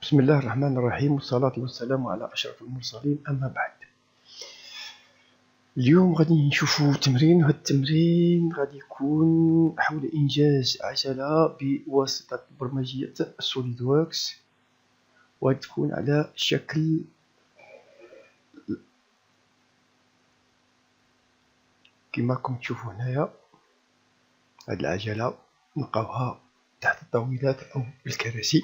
بسم الله الرحمن الرحيم، والصلاة والسلام على أشرف المرسلين. أما بعد، اليوم غادي نشوفوا تمرين، وهذا التمرين غادي يكون حول إنجاز عجلة بواسطة برمجية سوليد ووركس، وغادي تكون على شكل كما راكم تشوفوا هنايا. هاد العجلة نلقاوها تحت الطاولات أو الكراسي.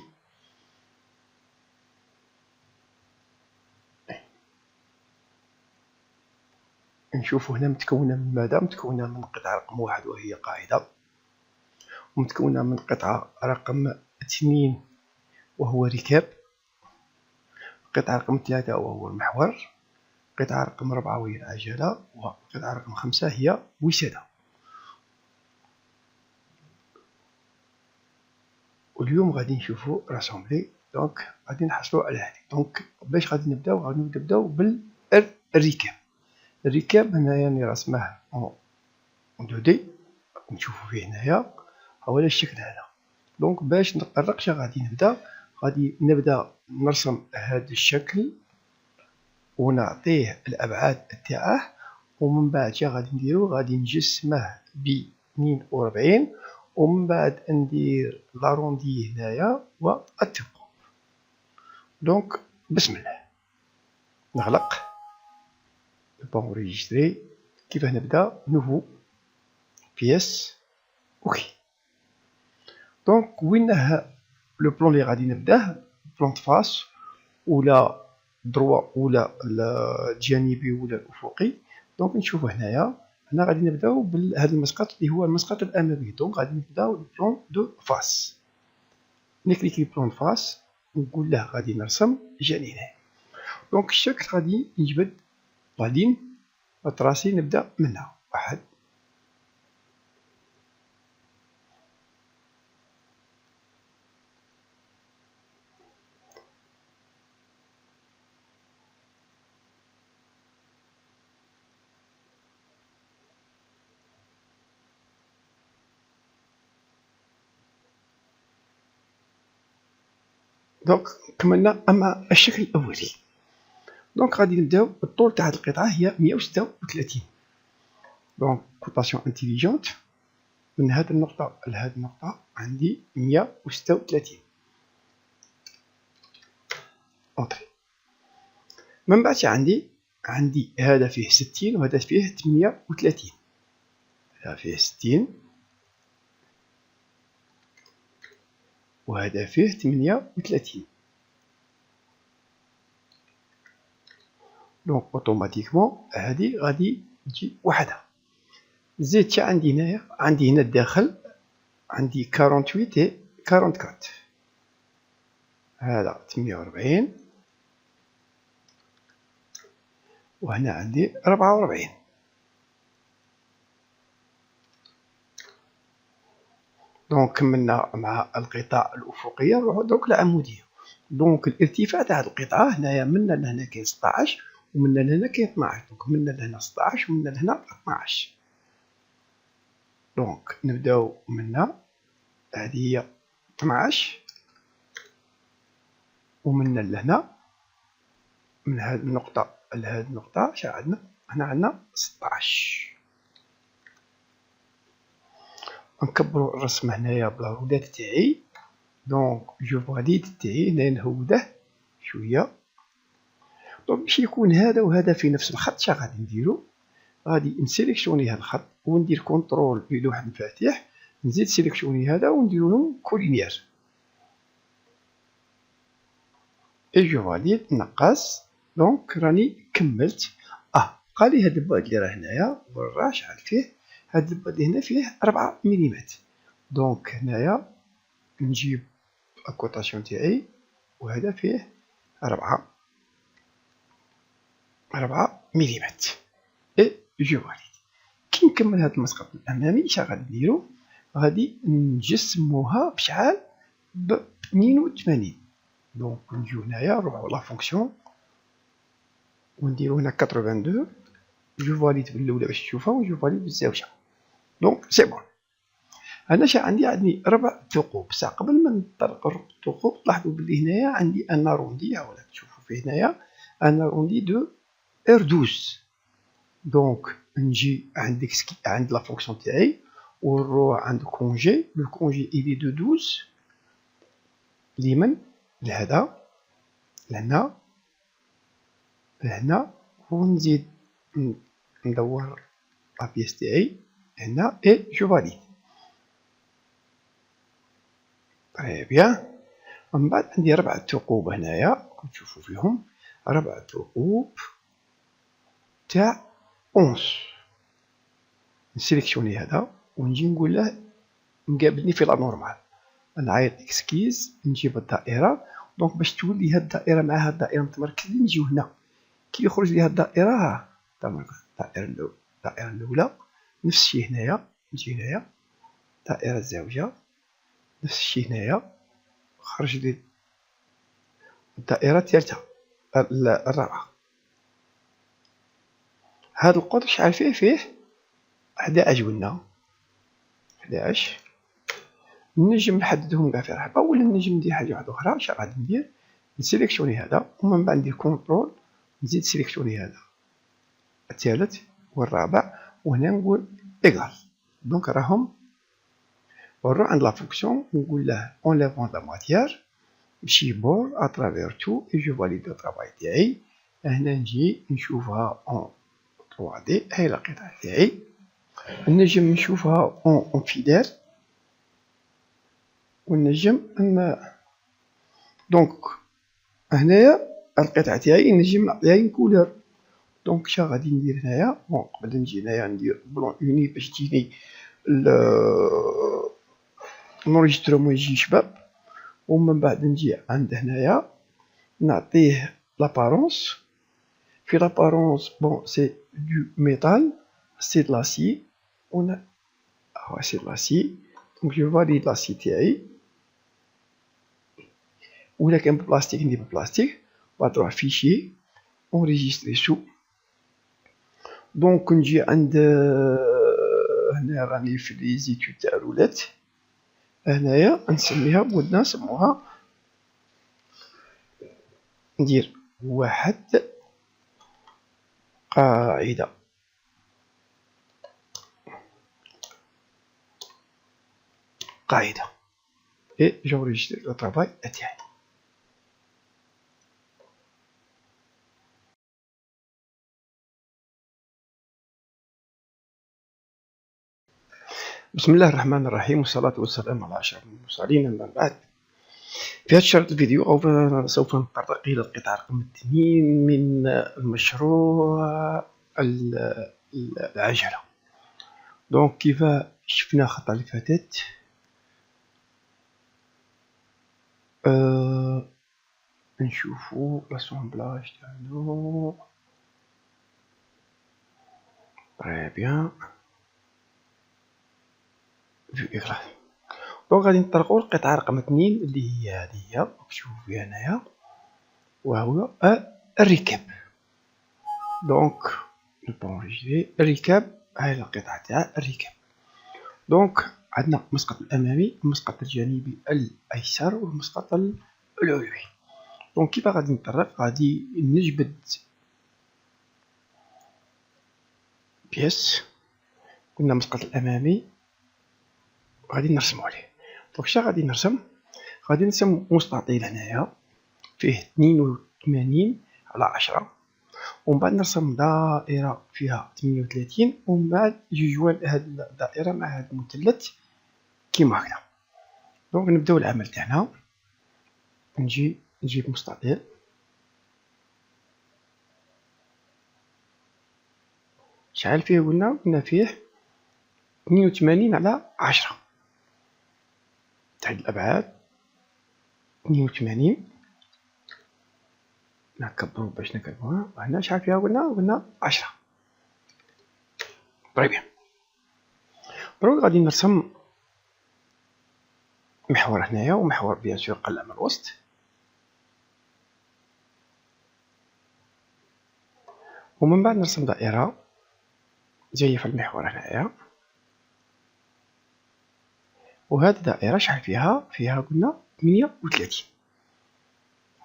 نشوفوا هنا متكونة من ماذا؟ متكونة من قطعة رقم 1 وهي قاعدة، ومتكونة من قطعة رقم 2 وهو ركاب، قطعة رقم 3 وهو المحور، قطعة رقم 4 وهي العجلة، وقطعة رقم 5 هي وسادة. واليوم غادي نشوفو راسومبلي، دونك غادي نحصلو على هادي. دونك باش غادي نبداو، غادي نبداو بالركاب. الركاب هنايا راني راسمه اون 2 دي، نشوفو فيه هنايا هو الشكل هذا. دونك باش نطرقش غادي نبدا نرسم هذا الشكل ونعطيه الابعاد تاعه، ومن بعد غادي نديرو غادي نجسمه ب 42، ومن بعد ندير لاروندي هنايا والثقب. دونك بسم الله نغلق بونغيستري. كيفاه نبدا؟ نوفو بيس، اوكي. دونك وينه لو بلون اللي غادي نبداه؟ بلون فاس ولا دروا ولا الجانبي ولا الافقي. دونك نشوفو هنايا، هنا غادي نبداو بهذا المسقط اللي هو المسقط الامامي. دونك غادي نبداو بلون دو فاس. نكليكي بلون فاس ونقول له غادي نرسم جنينه. دونك الشكل غادي يجبد، غادي التراسي نبدا منها. 1 دونك كملنا. اما الشكل الاولي، دونك غادي نبداو. الطول تاع هذه القطعه هي 136. دونك كوطاسيون انتيليجونت من هذه النقطه لهذه النقطه عندي 136. اوتري. من بعد عندي هذا فيه 60 وهذا فيه 38. هذا فيه 60 وهذا فيه 38. دونك اوتوماتيكمون هذه غادي تجي وحدها. زيد عندي هنايا، عندي هنا الداخل عندي 48 و 44. هذا 48 وهنا عندي 44. دونك كملنا مع القطع الافقيه. نروحو دونك العموديه. دونك الارتفاع تاع هذه القطعه هنايا من لهنا كاين 16 ومن لهنا كاين 12. دونك من لهنا 16 ومن لهنا 12. دونك نبداو منا، هذه هي 12 ومن لهنا من هذه النقطه لهذه النقطه اش عندنا؟ هنا عندنا 16. نكبروا الرسم هنايا بالهودات تاعي. دونك جو فاليد تاعي هنا نهوده شويه. دونك باش يكون هذا وهذا في نفس الخط، اش غادي نديرو؟ غادي نسيليكسيوني هذا الخط وندير كونترول بلوح مفاتيح، نزيد سيليكسيوني هذا ونديرو كولينيير اي جو فاليد نقص. دونك راني كملت. بقالي هذا البعد اللي راه هنايا وراه شحال فيه. هذا البعد اللي هنا فيه 4 ملم. دونك هنايا نجيب الكوطاسيون تاعي وهذا فيه 4 ملم اي جو فاليد. كي نكمل هذا المسقط الامامي اش غادي نديرو؟ غادي نجسموها بشحال؟ ب 82. دونك نجيو هنايا نروحو لا فونكسيون ونديرو هنا 82. جو فاليد بالاولى باش تشوفها، وجو فاليد بالزاويه. دونك سي بون. انا شا عندي 4 ثقوب، بصح قبل ما نطرق الثقوب تلاحظوا بلي هنايا عندي ان اروندي، ولا تشوفوا في هنايا ان اروندي دو ار 12. دونك نجي عند لا فونكسيون تاعي ونروح عند كونجي. لو كونجي إلي دو 12 لمن؟ لهذا لهنا لهنا، ونزيد ندور لا بيس تاعي هنا اي جو فاليد. تري بيان. ومن بعد عندي 4 ثقوب هنايا راكم تشوفوا فيهم 4 ثقوب تاع 11. نسيليكسيوني هذا ونجي نقول له مقابلني في لا نورمال، نعيط اكسكيز، نجيب الدائرة. دونك باش تولي هاد الدائرة مع هاد الدائرة متمركزين نجيو هنا، كي يخرج لي هاد الدائرة الدائرة الأولى. نفس الشيء هنايا، نجي هنايا الدائرة الزاوجة، نفس الشيء هنايا خرج لي الدائرة الثالثة الرابعة. هاد القطر شحال فيه 11 قلنا 11. نجم نحددهم كاع في رحبة، ولا نجم ندير حاجة واحدة أخرى. اش غادي ندير؟ نسيليكسيوني هذا ومن بعد ندير كونترول، نزيد سيليكسيوني هذا الثالث والرابع، وهنا نقول إيكال. دونك راهم، ونروح عند لا فونكسيون ونقول له اونليفون لا ماتيير مشي بور اترافير تو اي جو فاليد لو طرافاي تاعي. هنا نجي نشوفها اون 3 دي، هاي القطعة تاعي. نجم نشوفها اون فيدال، ونجم دونك هنايا القطعة تاعي نجم نعطيها اون كولور. دونك شا غادي ندير هنايا؟ بون قبل نجي هنايا ندير بلون اوني باش تجيني الانريجسترومون يجي شباب، ومن بعد نجي عند هنايا نعطيه لابارونس. في لابارونس بون سي دو ميتال، سي د لاسي، سي د لاسي. دونك جو فاليد لاسي تاعي، ولا كان ببلاستيك ندير ببلاستيك. بعد نروح فيشي اونريجيستري سو. دونك نجي عند هنا راني في لي زيتود تاع رولات، هنايا نسميها بودنا نسموها، ندير 1 قاعدة. اي جونريجستري لو طرافاي تاعي. بسم الله الرحمن الرحيم، والصلاة والسلام على أشرف المرسلين. أما بعد، في هذا الشريط الفيديو سوف نتطرق إلى القطعة رقم 2 من المشروع العجلة. دونك كيف شفنا الخطوة اللي فاتت، نشوفو لاسومبلاج تاعنا. تري بيان. فيو إيكران. دونك غادي نطرقو القطعة رقم 2 اللي هي هادي، راك تشوفو فيها هنايا، وهو الركاب. دونك نبونجي الركاب، هاي القطعة تاع الركاب. دونك عندنا المسقط الأمامي، المسقط الجانبي الأيسر، والمسقط العلوي. دونك كيف غادي نطرق؟ غادي نجبد بيس، قلنا المسقط الأمامي غادي نرسمو عليه. دونك شا غادي نرسم؟ غادي نرسم مستطيل هنايا فيه 82 على 10، ومن بعد نرسم دائرة فيها 38، ومن بعد جوال هاد الدائرة مع هاد المثلث كيما هكذا. دونك نبداو العمل تاعنا. نجيب مستطيل، شحال فيه؟ قلنا فيه 82 على 10. تعد الأبعاد 82، نكبرو باش نكتبوها. وهنا شحال فيها؟ قلنا 10. طيب دروك غادي نرسم محور هنايا، ومحور بيان سور قلع من الوسط. ومن بعد نرسم دائرة جاية في المحور هنايا، وهاد الدائرة شحال فيها قلنا 38.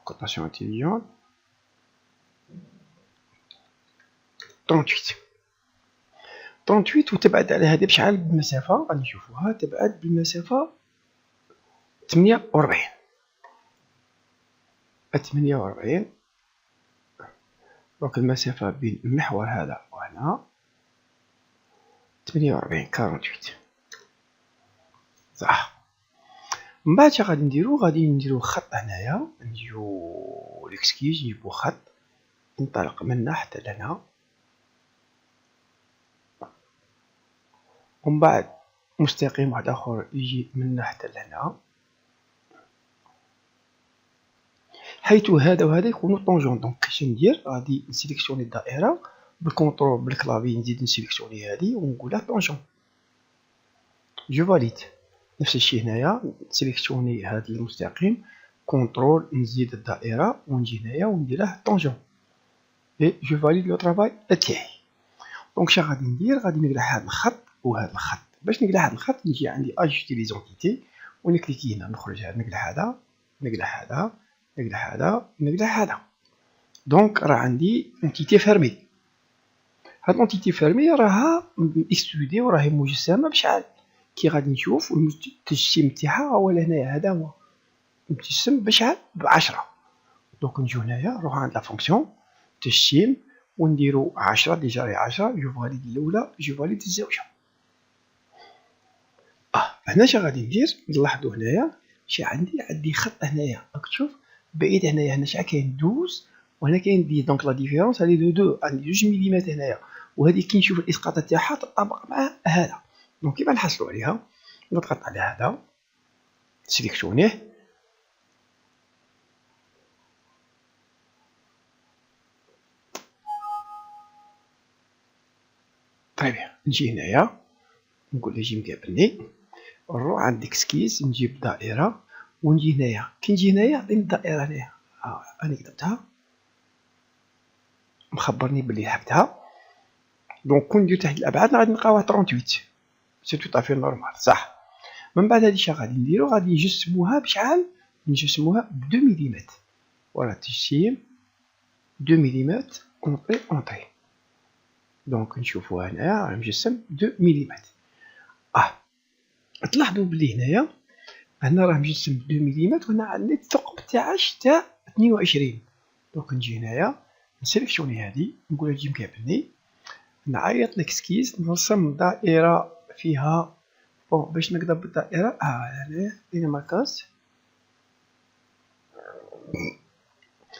كوطاسيون انتيليجون 38. 38 وتبعد على هذه بشحال بالمسافة؟ غادي نشوفوها تبعد بالمسافة 48. 48. دونك المسافة بين المحور هذا وهنا 48 48. صح. من بعد غادي نديرو خط هنايا، نجيو ليكسكيز نجيبو خط ننطلق من هنا حتى لهنا، ومن بعد مستقيم واحد اخر يجي من هنا حتى لهنا، حيث هذا وهذا يكونوا طونجون. دونك كاش ندير غادي نسيليكسيوني الدائره بالكونترول بالكلافي، نزيد نسيليكسيوني هذه ونقولها طونجون. جو فاليد. نفس الشيء هنايا نسيليكسيوني هذا المستقيم، كونترول نزيد الدائره ونجي هنايا ونديره طونجون، اي جو فاليد لو طرافاي تاعي. دونك شنو غادي ندير؟ غادي نقلع هذا الخط وهذا الخط. باش نقلع هذا الخط نجي عندي اجوستي لي زونتيتي ونكليكي هنا، نخرج هذا، نقلع هذا، نقلع هذا، نقلع هذا، نقلع هذا. دونك راه عندي اونتيتي فيرمي. هاد اونتيتي فيرمي راها اكسترودي وراهي مجسمه بشحال؟ كي غادي نشوف التجسيم تاعها هو لهنايا، هذا هو متجسم بشحال؟ ب10. دونك نجيو هنايا نروحو عند لا فونكسيون تجسيم ونديرو 10. ديجا راهي 10. جو فاليد الاولى، جو فاليد الزاويه. هنا شنو غادي ندير؟ نلاحظوا هنايا شي عندي خط هنايا، راك تشوف بعيد هنايا، هنا شحال كاين 12 وهنا كاين 10. دونك لا ديفيرونس هذه دو عندي 2 ملم هنايا، وهذه كي نشوف الاسقاط تاعها تطابق مع هذا. دونك كيف نحصلوا عليها؟ نضغط على هذا سيليكسيونيه، طيب نجي هنايا نقول له جي مقابلني، نروح عند اكسكيز نجيب دائره ونجي هنايا. كي نجي هنايا عطيني الدائره هنايا، انا كتبتها مخبرني بلي حبتها. دونك كون ندير تحت الابعاد غادي نلقاوها 38، سي تو طافي نورمال صح. من بعد هادي شنو غادي نديرو؟ غادي نجسموها بشحال؟ نجسموها ب 2 ملم. فوالا تجسيم 2 ملم ونعطي اونطري. دونك نشوفوها هنايا راه مجسم 2 ملم. تلاحظوا بلي هنا راه مجسم 2 ملم وهنا عندي الثقب تاع 22. دونك نجي هنايا نسيليكسيوني هادي نقول له جي مقابلني، نعيط لكسكيز نرسم دائرة فيها باش نقدر بالدائرة هنا لين ماركاز.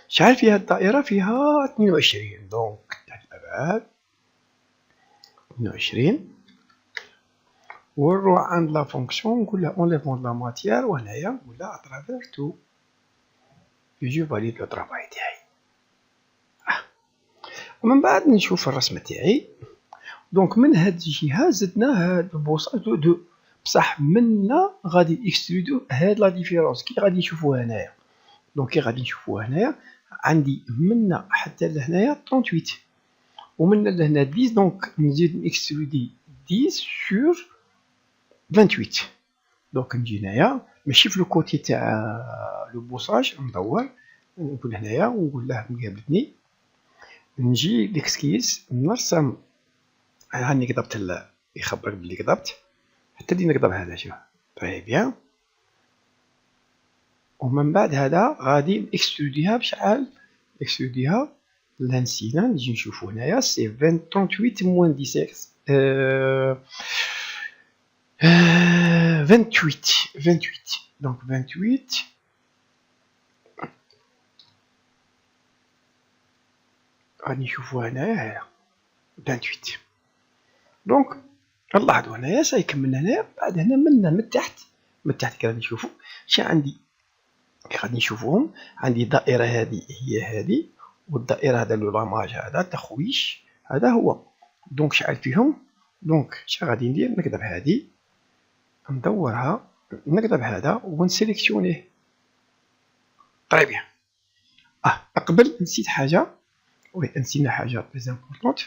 شحال فيها الدائرة؟ فيها 22. دونك تحت الأبعاد 22 ونروح عند لا فونكسيون نقول لها اونليفمون لا ماتيير، وهنايا نقول لها اترافير تو جو فاليد لو طرافاي تاعي. ومن بعد نشوف الرسمة تاعي. دونك من هاد الجهة زدنا هاد البوصة دو بصح منا غادي اكسترودو هاد لا ديفيرونس كي غادي نشوفوها هنايا. دونك كي غادي نشوفوها هنايا عندي منا حتى لهنايا 38 ومنا لهنا 10. دونك نزيد نكسترودي 10 سور 28. دونك نجي هنايا ماشي في لو كوتي تاع لو بوصاج ندور نقول هنايا ونقول له مقابلتني، نجي ليكسكيز نرسم. هاني كتبت يخبرك بلي كتبت حتى اللي نقدر هذا. شوف طيب بيان. ومن بعد هذا غادي اكستروديها بشحال؟ اكستروديها لا نسينا نجي نشوفو هنايا سي 38 موان 17 28. دونك 28 غادي نشوفوها هنايا 28. دونك نلاحظوا هنايا سيكمل هنايا. بعد هنا من تحت كي غادي نشوفو شي عندي كي غادي نشوفوهم عندي دائرة هذه هي هذه، والدائرة هذا لو لاماج هذا تخويش هذا هو. دونك شحال فيهم؟ دونك شنو غادي ندير؟ نكتب هذه ندورها نكتب هذا ونسيليكسيونيه. طيب بيان. قبل نسيت حاجة، وي نسينا حاجة تري امبورطونط.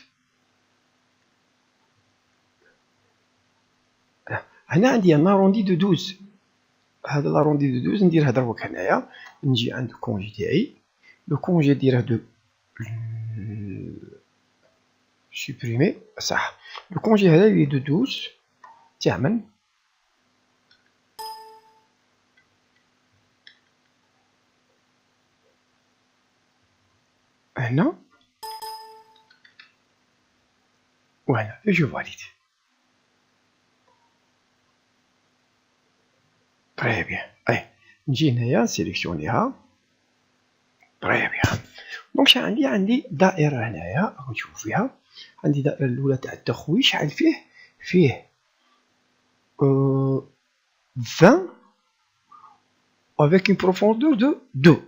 هنا عندي ان اروندي دو 12. هذا لاروندي دو 12 نديرها دروك هنايا. نجي عند الكونجي تاعي، لو كونجي ديره دو سوبريمي صح. لو كونجي هذا لي دو 12 تاع من هنا وهنا. جو فاليد. تري بيان. نجي هنايا نسيليكسيونيها. تري بيان. دونك شحال عندي دائرة هنايا راكم تشوفوا فيها. عندي الدائرة الأولى تاع التخوي. شحال فيه 20 avec une profondeur de 2.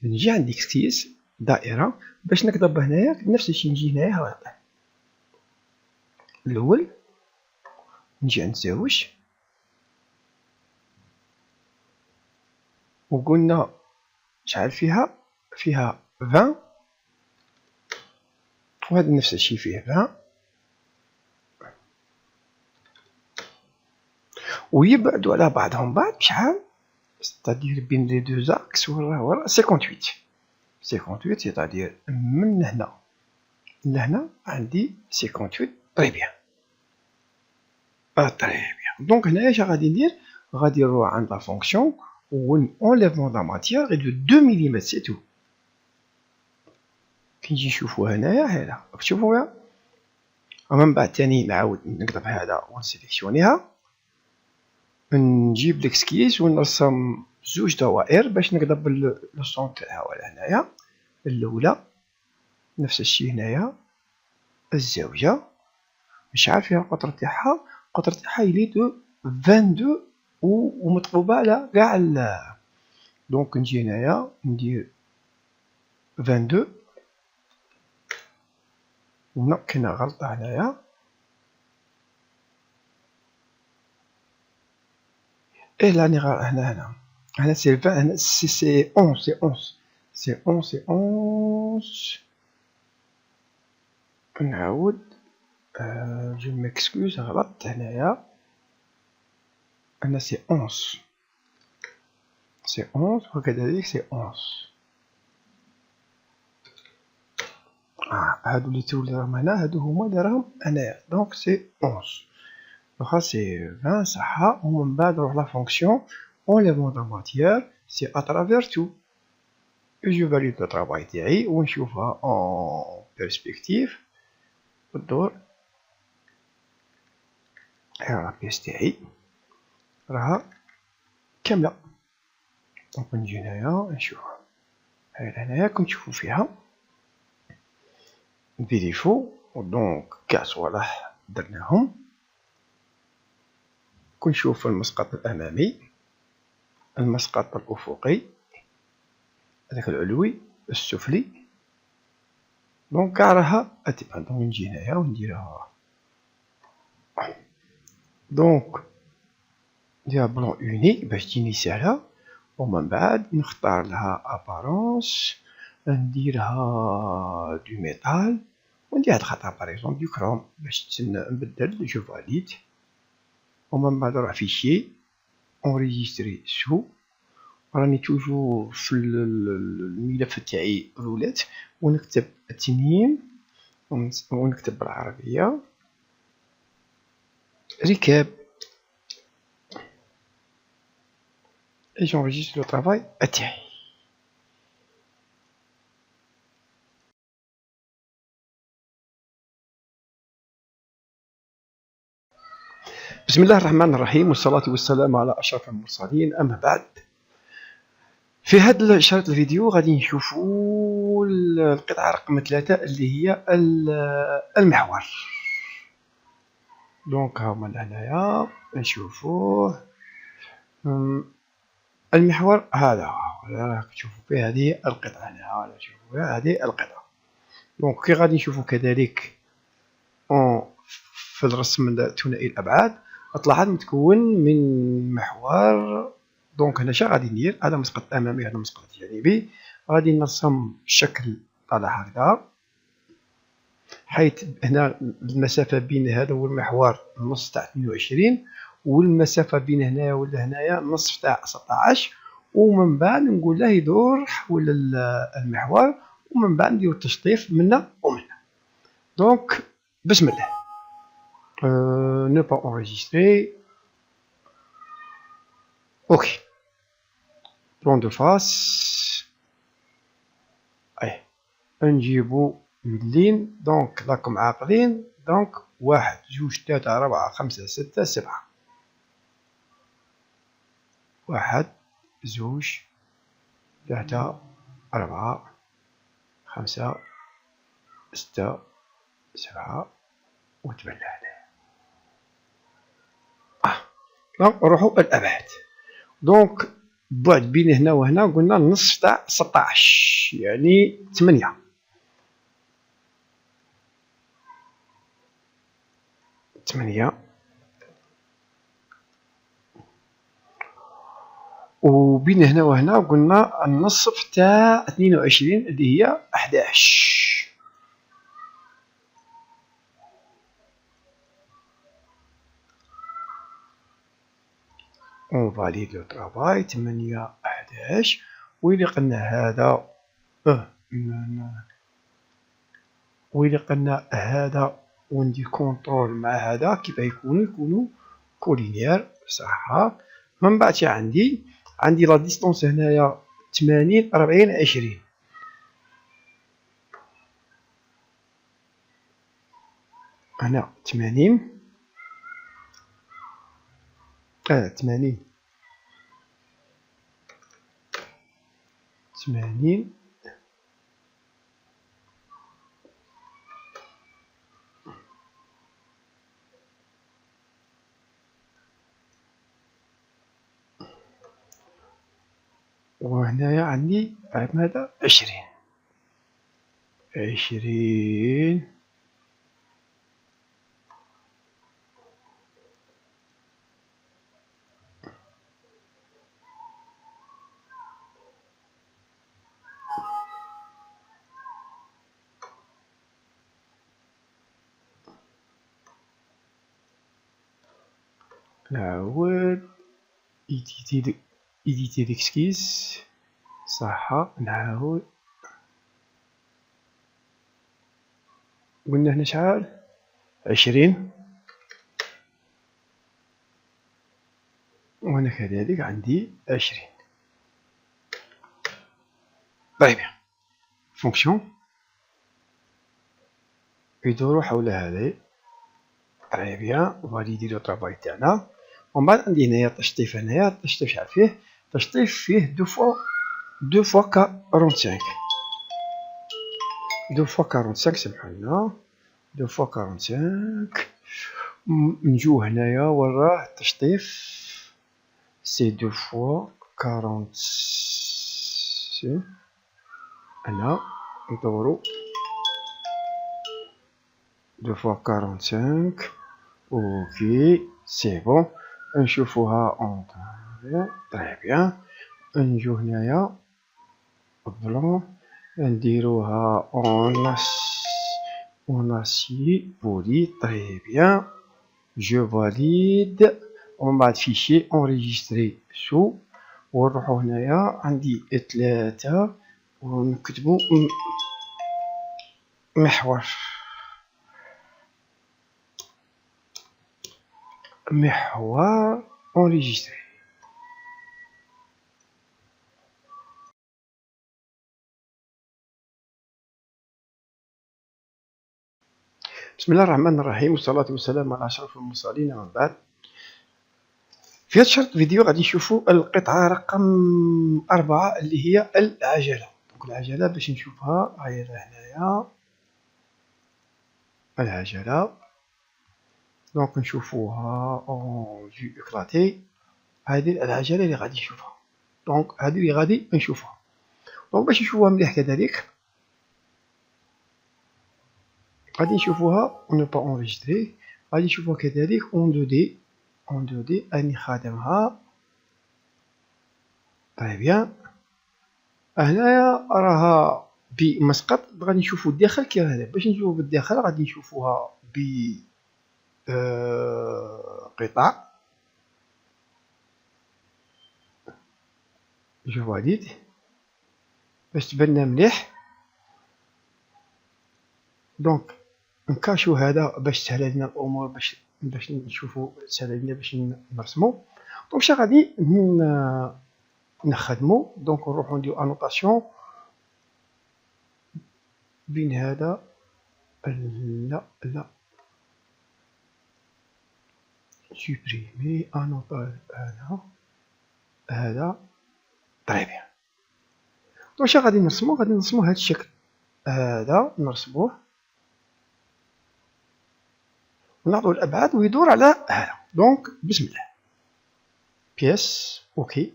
نجي عند اكسكيس دائرة باش نكتب هنايا نفس الشيء. نجي هنايا هذا الأول، نجي عند زوج وقلنا شحال فيها 20 وهذا نفس الشيء فيه 20 ويبعدوا على بعضهم بعض بشحال ستادير بين لي دو زاكس ولا 58. 58 ستادير من هنا لهنا عندي 58. طري بيان. طري بيان. دونك هنايا اش غادي ندير؟ غادي نروح عند لا فونكسيون و انليفمون دا ماتيير غير دو 2 ملم سي تو. كي نجي نشوفو هنايا هذا راك تشوفوها. ومن بعد تاني نعاود نكتب هذا ونسيليكسيونيها. نجيب ليكسكيز ونرسم زوج دوائر باش نكتب لو سون تاعها. ولا هنايا الاولى نفس الشيء. هنايا الزاويه شحال فيها القطر تاعها؟ القطر تاعها يلي دو 22 ومطلوبه على كاع دونك نجي هنايا ندير 22. هنا كاينه غلطه هنايا. راني هنا سي 20. هنا سي 11. سي 11. نعاود. جو ميكسكوز غلطت هنايا. هنا سي 11. سي 11 وكذلك سي 11. هادو اللي راهم هنا هادو هما اللي راهم هنايا. دونك سي 11. واخا سي 20 صحا. ومن بعد نروح لا فونكسيون انليفمون دا ماتيير سي اترافير تو. جو فاليد لو طرافاي تاعي ونشوفها اون بيرسبكتيف بالدور. لا بيس تاعي راها كامله. دونك نجي هنايا نشوفها. هنايا كنت تشوفوا فيها فيريفو. دونك كاع صوالح درناهم. كنشوف المسقط الامامي، المسقط الافقي، هذاك العلوي، السفلي. دونك كاع راها اتبان. دونك نجي هنايا ونديرها. دونك نديرها بلون اونيك باش تجيني ساهله. ومن بعد نختار لها ابارونس نديرها دو ميتال وندير هاد الخطا باغ اكزومبل دو كروم باش نبدل. جو فاليد. ومن بعد نروح فيشي اونريجيستري سو. راني توجور في الملف تاعي رولات ونكتب التنين ونكتب بالعربيه ركاب. et j'enregistre le travail تاعي. بسم الله الرحمن الرحيم والصلاة والسلام على أشرف المرسلين. أما بعد، في هذا الشريط الفيديو غادي نشوفوا القطعة رقم 3 اللي هي المحور. دونك هاهما هنايا نشوفوه. المحور هذا راك تشوفوا فيه هذه القطعة هنا. تشوفوا فيها هذه القطعة. دونك كي غادي نشوفوا كذلك في الرسم الثنائي الأبعاد تلاحظ متكون من محور. دونك هنا شا غادي ندير؟ هذا مسقط أمامي هذا مسقط جانبي. غادي نرسم شكل طالع هكذا. حيث هنا المسافة بين هذا والمحور النص تاع 22، والمسافة بين هنايا ولا هنايا النصف تاع 16، ومن بعد نقول له يدور حول المحور، ومن بعد نديرو التشطيف منا ومنا. دونك بسم الله. ne pas enregistrer. ok. plan de face. ايه نجيبو مدلين. دونك راكم عاقلين. دونك 1 2 3 4 5 6 7. 1 2 3 4 5 6 7 و8. دونك نروحو الأبعاد. دونك بعد بين هنا وهنا قلنا النصف تاع 16 يعني 8. 8. وبين هنا وهنا قلنا النصف تاع 22 اللي هي 11. اون فاليد لو طرافاي. 8 11. ويلي قلنا هذا ويلي قلنا هذا وندير كونترول مع هذا كيف يكونوا كولينيير صح. من بعد عندي لا ديستونس هنايا 80 40 20. هنا 80 80 80 وهنايا عندي ماذا 20. 20 نعاود إيديتي ليكسكيز صح. نعاود قلنا هنا شحال 20. وهنا كذلك عندي 20. طيب فونكسيون يدور حول هذه. طيب بيان فاليدي لو طرافاي تاعنا. ومن بعد عندي هنايا التشطيف. هنايا التشطيف شحال فيه؟ التشطيف فيه 2 فوا 45. 2 فوا 45 سمحولنا. 2 فوا 45. نجو هنايا وراه التشطيف سي 2 فوا 46. هنا ندورو 2 فوا 45. اوكي سي بون. نشوفوها اون طري بيان. نجو هنايا بلون نديروها اون اسي بولي طري بيان. جو فاليد. ومن بعد فيشي انريجستري سو. ونروحو هنايا عندي 3 ونكتبو محور. محور انريجستري. بسم الله الرحمن الرحيم والصلاة والسلام على أشرف المرسلين. ومن بعد في هذا الشريط فيديو غادي نشوفوا القطعة رقم 4 اللي هي العجلة. دونك العجلة باش نشوفها هاي هنايا العجلة. دونك نشوفوها اون فيو اكلاتي. هذه العجلة اللي غادي نشوفها. دونك هذه اللي غادي نشوفها. دونك باش نشوفوها مليح كذلك غادي نشوفوها اون با اونريجستري. غادي نشوفوها كذلك اون 2 دي. اون 2 دي راني خادمها. طيب بيان. هنايا راها بمسقط غادي نشوفوا الداخل كهذا. باش نشوفوا بالداخل غادي نشوفوها ب قطع. شوفوا هادي باش تبان مليح. دونك نكاشو هذا باش تسهل علينا الامور، باش نشوفوا تسهل علينا باش نرسموا. دونك شا غادي نخدموا. دونك نروحوا نديرو انوطاسيون بين هذا. لا سوبريمي انوطا هذا طري بيان. دونك شا غادي نرسمو هذا الشكل هذا، نرسموه ونعطو الابعاد ويدور على هذا. دونك بسم الله، بيس اوكي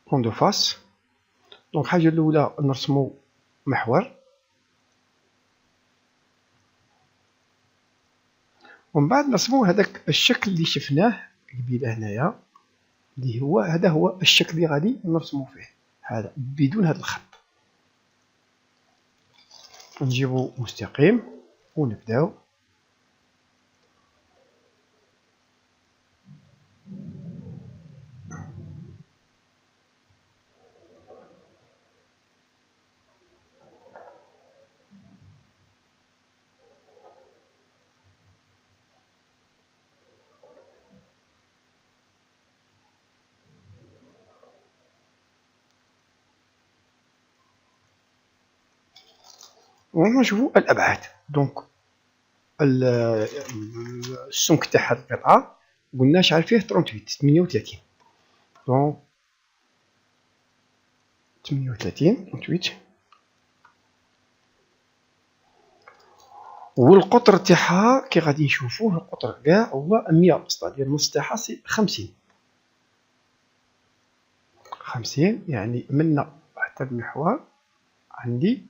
بلون دو فاس. دونك الحاجه الاولى نرسمو محور، ومن بعد نرسمو هذاك الشكل اللي شفناه قبيله هنايا، اللي هو هذا هو الشكل اللي غادي نرسمو فيه، هذا بدون هذا الخط. نجيبو مستقيم ونبداو. ونشوفو الابعاد. دونك السمك تاع هاد القطعه قلنا شحال فيه 38. دونك 38 والقطر تاعها كي غادي نشوفوه القطر كاع هو 100، ستادير النص تاعها 50. يعني منا حتى المحور عندي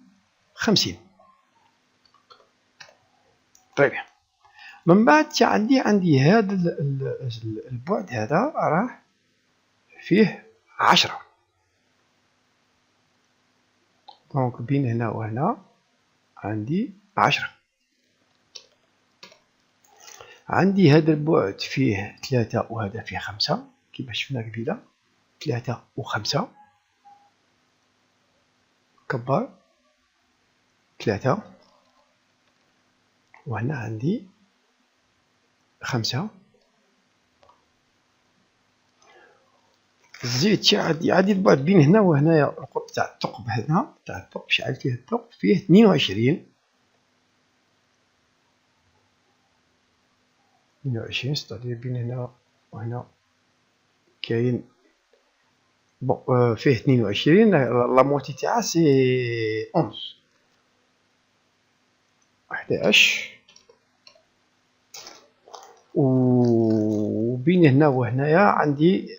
50. طيب من بعد عندي هذا البعد هذا راه فيه 10. دونك بين هنا وهنا عندي 10. عندي هذا البعد فيه 3 وهذا فيه 5 كيما شفنا قبيله، 3 و5 كبر 3، وهنا عندي 5. زيد عندي البعد بين هنا وهنايا القطب تاع الثقب، هنا تاع الثقب شحال فيه الثقب فيه 22. 22 ستادير بين هنا وهنا كاين فيه 22. لا موتي تاعها سي 11. وبين هنا وهنايا عندي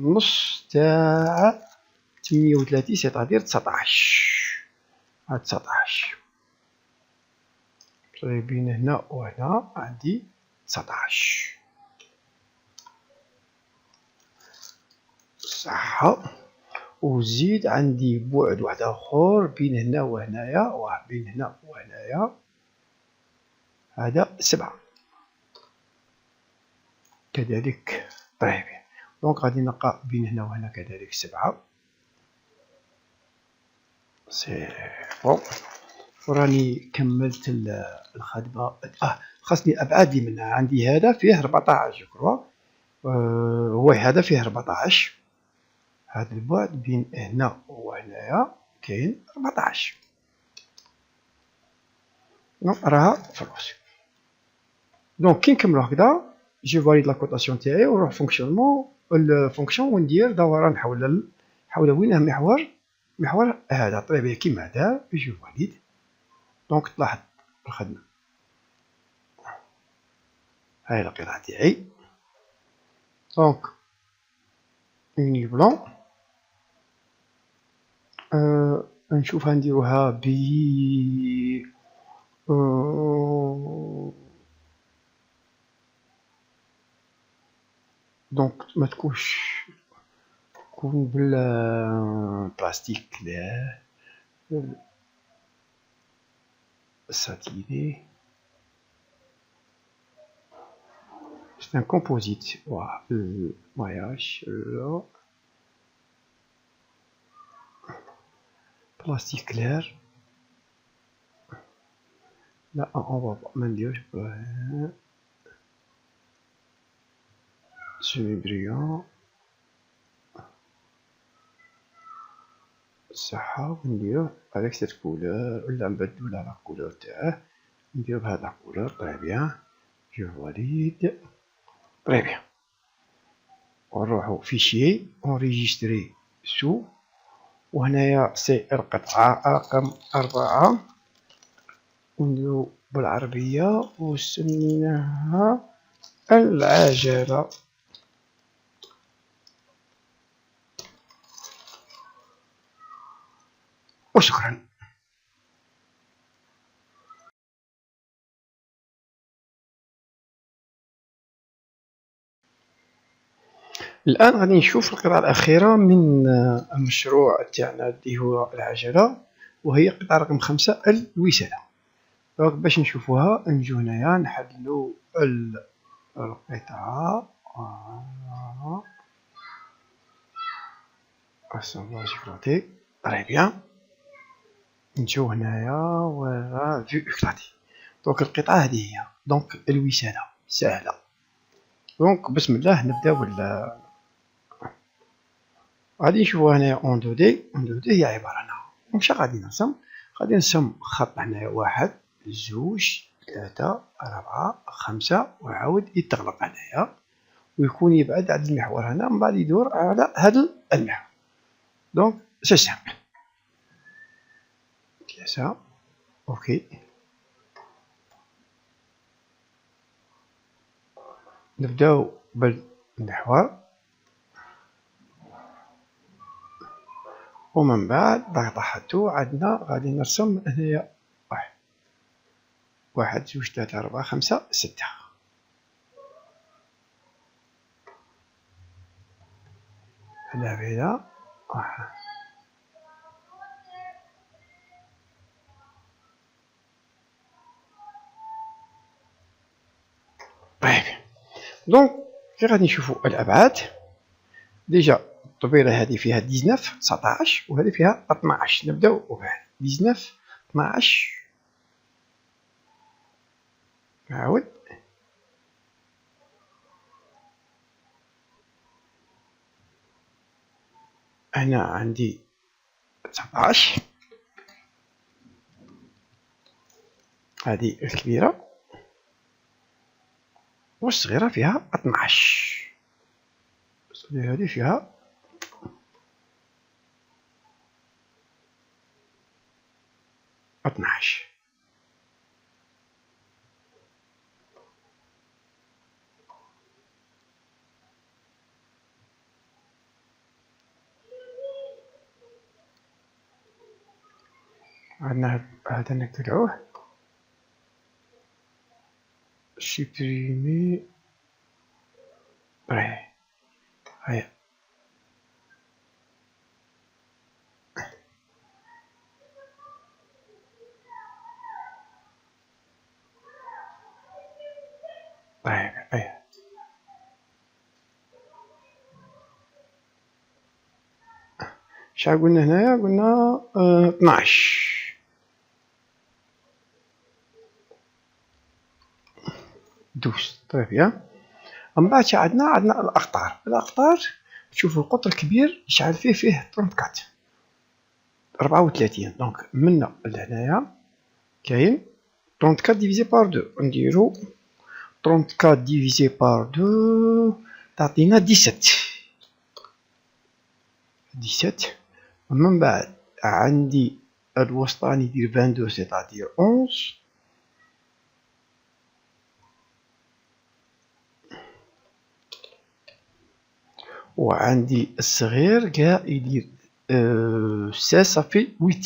نص تاع 38 سيتادير 19. هاد 19 بين هنا وهنا عندي 19 صح. وزيد عندي بعد واحد اخر بين هنا وهنايا، بين هنا وهنايا هذا 7 كذلك. طيب دونك غادي نلقى بين هنا وهنا كذلك 7. سي بون. وراني كملت الخدمه. خاصني الابعاد اللي منها. عندي هذا فيه 14 جو هو هذا فيه 14. هذا البعد بين هنا وهنايا كاين 14. راها فلوس. دونك كي نكملو هكذا جو فاليد لا كوطاسيون تاعي ونروح فونكسيونمون الفونكسيون وندير دوران حول وينه محور هذا. طيب كيما هذا جو فاليد. دونك تلاحظ الخدمه. هاي القطعه تاعي. دونك اوني بلون نشوفها نديروها ب دونك ما تكونش يكون بالبلاستيك كلير ساتيني. C'est un composite. Voilà, le maillage, là. Plastique clair. Là, on va ندير semi brillant. صحة وندير avec cette couleur ولا نبدلو لا couleur تاعه ندير بهاد لا couleur. très bien. je valide. très bien. ونروحو فيشي enregistrer sous. وهنايا سي القطعة رقم 4 ونديرو بالعربية وسميناها العجلة. وشكرا. الآن غادي نشوف القطعة الأخيرة من المشروع تاعنا اللي هو العجلة، وهي قطعة رقم 5 الوسادة. دونك باش نشوفوها نجو هنايا نحددو القطعة assemblage éclaté. très bien. نجو هنايا ولا فيو éclaté. دونك القطعة هذه هي دونك الوسادة سهلة. دونك بسم الله نبداو غادي نشوفوها هنايا اون 2 دي. اون 2 دي هي عبارة عن واش غادي نرسم. غادي نرسم خط هنايا 1 2 3 4 5 وعاود يتغلق هنايا ويكون يبعد على المحور هنا من بعد يدور على هذا المحور. دونك سي سامبل كيسا. اوكي نبداو بالمحور ومن بعد ضغط حطو عندنا غادي نرسم هنايا 1 2 3 4 5 6. هنا بعدا طيب. دونك كي غادي نشوفو الابعاد ديجا الطبيله هذه فيها 19 19 وهذه فيها 12. نبداو بهذا 19 12 نعاود هنا عندي 19 هذه الكبيره والصغيره فيها 12. هذه فيها 12. عندنا هذا نقطعوه supprimer. هيا طيب هيا شحال قلنا هنايا؟ قلنا 12 12. طيب يا من بعد عندنا الاقطار. الاقطار تشوفوا القطر الكبير شحال فيه 34. دونك منا لهنايا كاين 34 ديفيزي بار 2 نديرو 34 ديفيزي بار 2 تعطينا 17. ومن بعد عندي الوسطاني يدير 22 سيتادير 11. وعندي الصغير كاع يدير 16 صافي 8.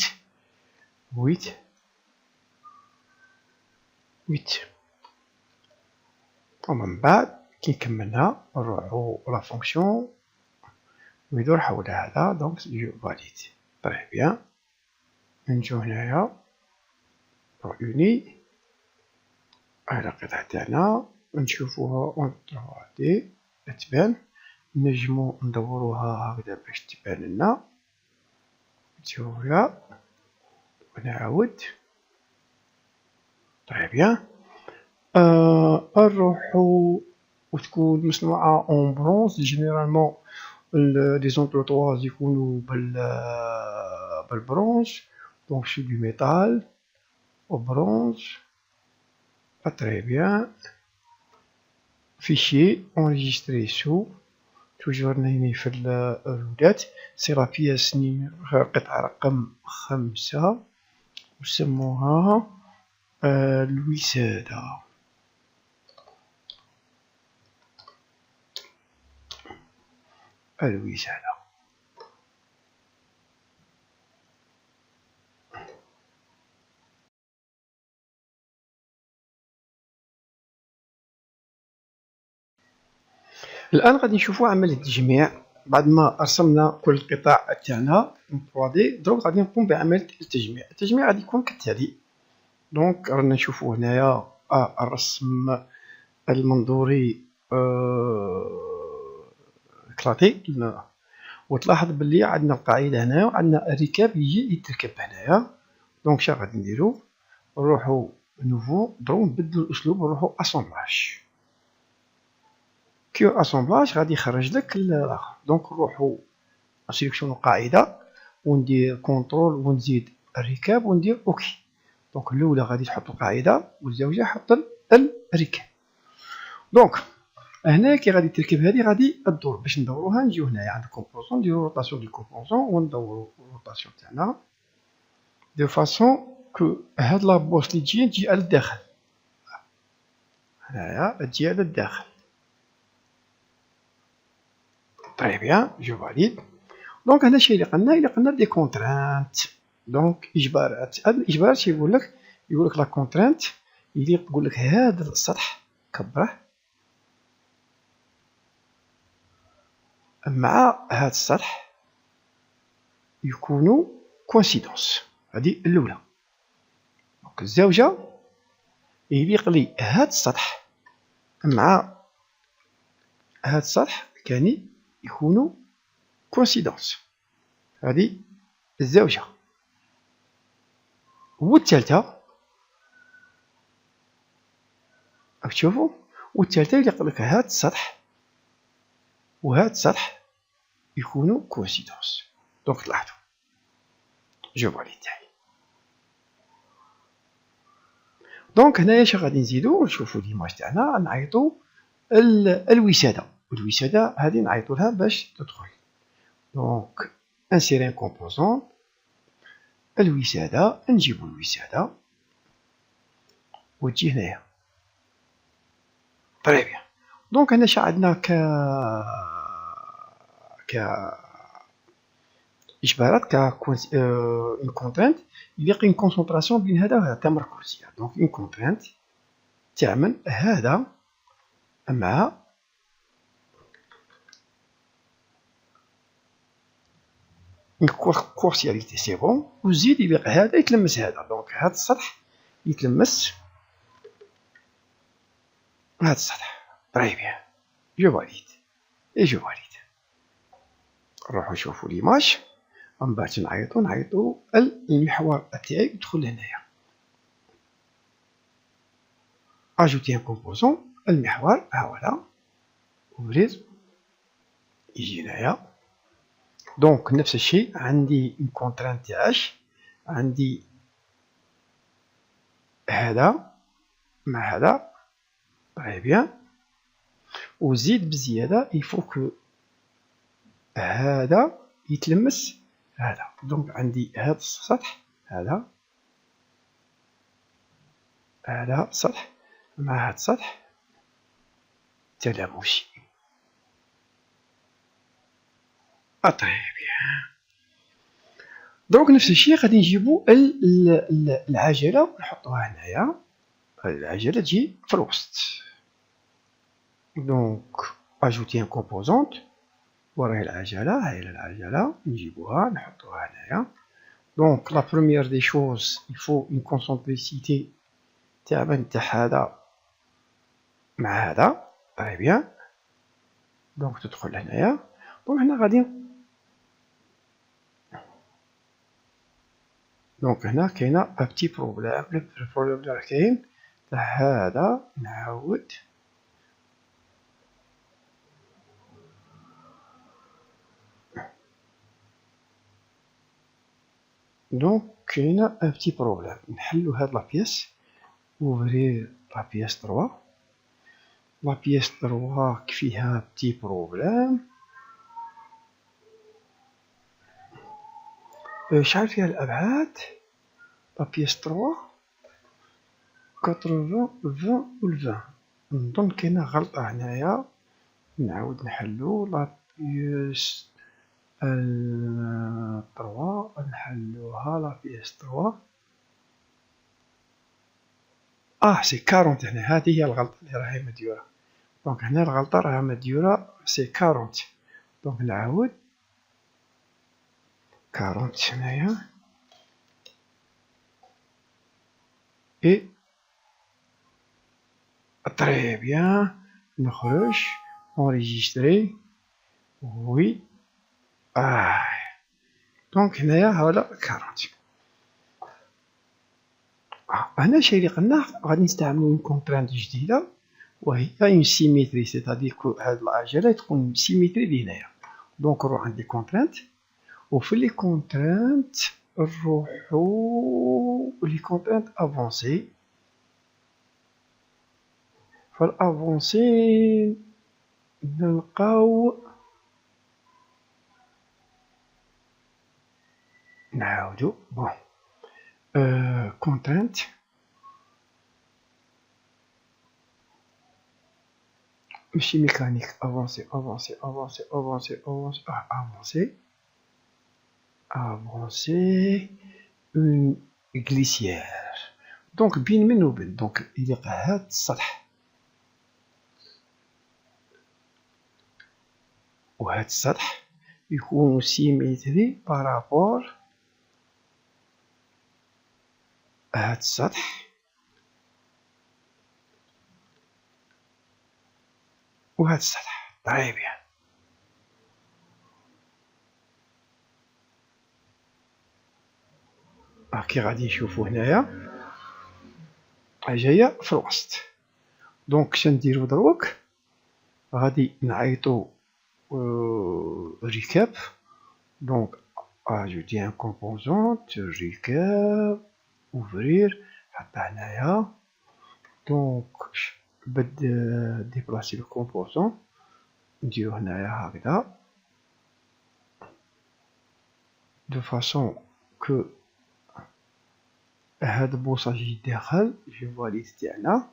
ومن بعد كي كملنا نروحو لا فونكسيون ويدور حول هذا. دونك جو فاليد. تري بيان. نجو هنايا اوني على القطعة تاعنا نشوفوها ونطرحوها هادي تبان. نجمو ندوروها هكذا باش تبان لنا. نشوفوها ونعاود. تري بيان. نروحو وتكون مصنوعة اون برونز. جينيرالمون لي زونتروطواز يكونوا بالبرونز. دونك سي دو ميتال او برونز. تري بيان. فيشي انريجستري سو توجور نايمين في الرودات. سي لا بياس قطعة رقم 5 وسموها الوسادة. الوسادة. الآن غادي نشوفو عملية التجميع. بعد ما رسمنا كل القطع تاعنا 3D. دروك غادي نقوم بعملية التجميع. التجميع غادي يكون كالتالي. دونك رانا نشوفو هنايا الرسم المنظوري كلاطي. وتلاحظ بلي عندنا القاعدة هنايا وعندنا الركاب يجي يتركب هنايا. دونك شنو غادي نديرو؟ نروحو نوفو دروك نبدلو الأسلوب ونروحو اسومبلاج. كيو اسومبلاج غادي يخرج لك الاخر. دونك نروحو نسيليكسيونو القاعدة وندير كونترول ونزيد الركاب وندير اوكي. دونك الاولى غادي تحط القاعدة والزوجة حط الركاب. دونك هنا كي غادي تركب هذه غادي تدور. باش ندوروها نجيو هنايا عند الكومبوزون نديرو روطاسيون دو كومبوزون وندورو الروطاسيون تاعنا دو فاسون كو هاد لابوس لي تجي على الداخل. هنايا تجي على الداخل. طري بيان. جو فاليد. دونك هنا الشيء اللي قلنا دي كونترانت. دونك اجبارات. هاد الاجبارات شي يقولك لا كونترانت اللي يقولك هذا السطح كبره مع هذا السطح يكونوا كوانسيدونس. هذه الاولى. دونك الزوجه يليق لي هذا السطح مع هذا السطح كاني يكونوا كوانسيدونس. هذه الزوجه. والثالثه راك تشوفوا. والثالثه يليق لك هذا السطح وهذا السطح يكونوا كوانسيدونس. دونك تلاحظوا. جو فاليد تاعي. دونك هنايا اش غادي نزيدو نشوفو ليماج تاعنا نعيطو الوسادة. والوسادة هادي نعيطو لها باش تدخل. دونك انسيري ان كومبوزون الوسادة. نجيبو الوسادة وتجي هنايا. طري بيان. دونك هنا شا عندنا إجبارات اون كونترينت يليق اون كونسونطراسيون بين هذا وهذا تاع مركوزية. دونك اون كونترينت تعمل هذا مع اون كورسياليتي سي بون. وزيد يليق هذا يتلمس هذا. دونك هذا السطح يتلمس هذا السطح. طري بيان. جو فاليد. جو فاليد. نروحو نشوفو ليماج ومن بعد نعيطو المحور تاعي يدخل هنايا. اجوتي ان كومبوزون المحور ها هو اوفرير يجي هنايا. دونك نفس الشيء عندي اون كونترانت تاعش. عندي هذا مع هذا. طري بيان. وزيد بزيادة يفو كو هذا يتلمس هذا. دونك عندي هذا السطح هذا السطح مع هذا السطح تلامسي. طري بيان. دونك نفس الشيء غادي نجيبو العجلة ونحطوها هنايا. العجلة تجي في الوسط. دونك اجوتي ان كومبوزونت وراهي العجلة، هاي العجلة نجيبوها نحطوها هنايا. دونك لا بروميير دي شوز يفو اون كونسونتريسيتي تاع هذا مع هذا. طري بيان. دونك تدخل هنايا. دونك هنا غادي دونك هنا كاينه ان بتي بروبليم. البروبليم اللي راه كاين تاع هذا نعاود. دونك كاينه ان بتي بروبليم. نحلو هاد لا بيس. اوفرير لا بيس 3. لا بيس 3 فيها بتي بروبليم. شحال فيها الابعاد؟ لا بيس 3 80 20 و 20. نظن كاينه غلطه هنايا. نعاود نحلو لا بيس 3. نحلوها لا بيس 3. سي 40 هنا. هذه هي الغلطه اللي راهي مديوره. دونك هنا الغلطه راها مديوره سي 40. دونك نعاود 40 هنايا اي طري بيان. نخرج اونريجيستري. وي دونك هنايا هذا 40. هنا الشيء اللي قلناه غادي نستعملو اون كونترانت جديده وهي اون سيميتري. سيتادير هاد العجله تكون سيميتري لهنايا. دونك نروح عند لي كونترانت وفي لي كونترانت نروحو لي كونترانت افونسي. فالافونسي نلقاو نعاودو بون كونترانت ماشي ميكانيك. افونسي افونسي افونسي افونسي افونسي افونسي افونسي اون غليسيير. دونك بين من وبين. دونك يليق هاد السطح وهاد السطح يكون سيميتري بارابور هاد السطح وهاد السطح. طري بيان. كي غادي نشوفو هنايا جايه في الوسط. دونك شنديرو دروك غادي نعيطو ريكاب. دونك اجوتي ان كومبوزونت ريكاب اوفرير حتى هنايا. دونك بد ديبلاسي لو كومبوزون نديرو هنايا هكذا دو فاصون كو هاد البوصه يجي داخل في فاليد تاعنا.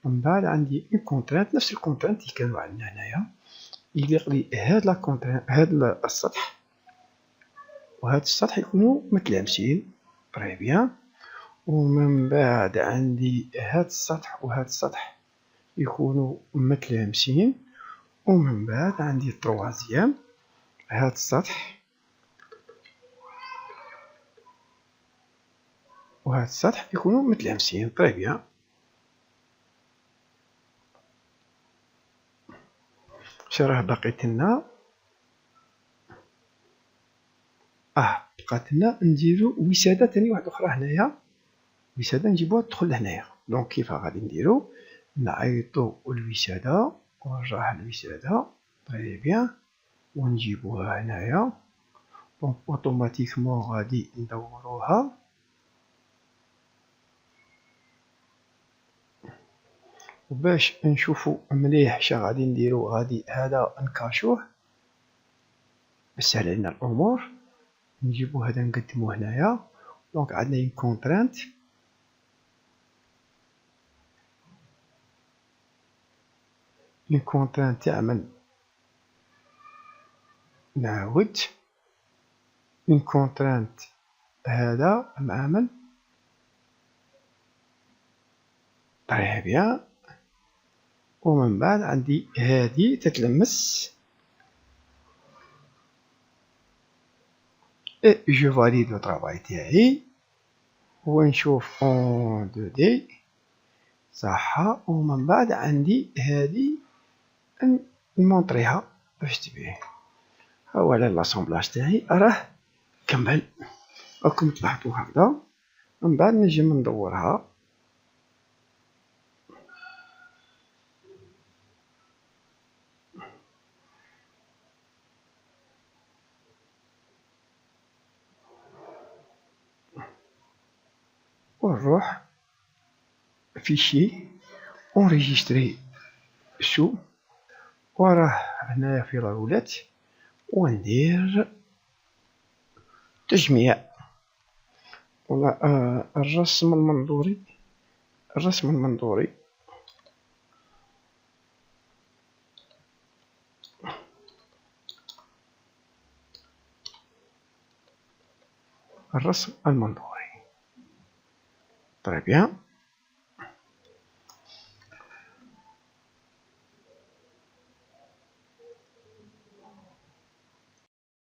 من بعد عندي اون كونترانت نفس الكونترانت اللي كانوا عندنا هنايا يليق لي هاد لا كونترانت هاد السطح وهاد السطح يكونوا متلامسين. طري بيان. ومن بعد عندي هاد السطح وهاد السطح يكونوا متلامسين. ومن بعد عندي التروازيام هاد السطح وهاد السطح يكونوا متلامسين. طري بيان. راه بقيت لنا بقات لنا نديرو وساده تاني واحده اخرى هنايا. وساده نجيبوها تدخل هنايا. دونك كيف غادي نديرو نعيطو الوساده ونرجعها الوساده. طري بيان. ونجيبوها هنايا. دونك اوتوماتيكمون غادي ندوروها. وباش نشوفو مليح شا غادي نديرو غادي هذا نكاشوه باش سهل علينا الامور. نجيبو هذا نقدموه هنايا. دونك عندنا اون كونترانت اون كونترانت تعمل. نعاود اون كونترانت هذا معامل. طريها بيان. ومن بعد عندي هذه تتلمس اي جو فاليد لو طرافاي تاعي ونشوف اون 2 دي صح. ومن بعد عندي هادي نمونطريها باش تبين. ها هو على لاسامبلاج تاعي راه كمل راكم تلاحظوا هكذا. من بعد نجي ندورها ونروح فيشي اونريجيستري سو وراه هنايا في الرولات وندير تجميع ولا الرسم المنظوري. الرسم المنظوري الرسم المنظوري. طيب بيان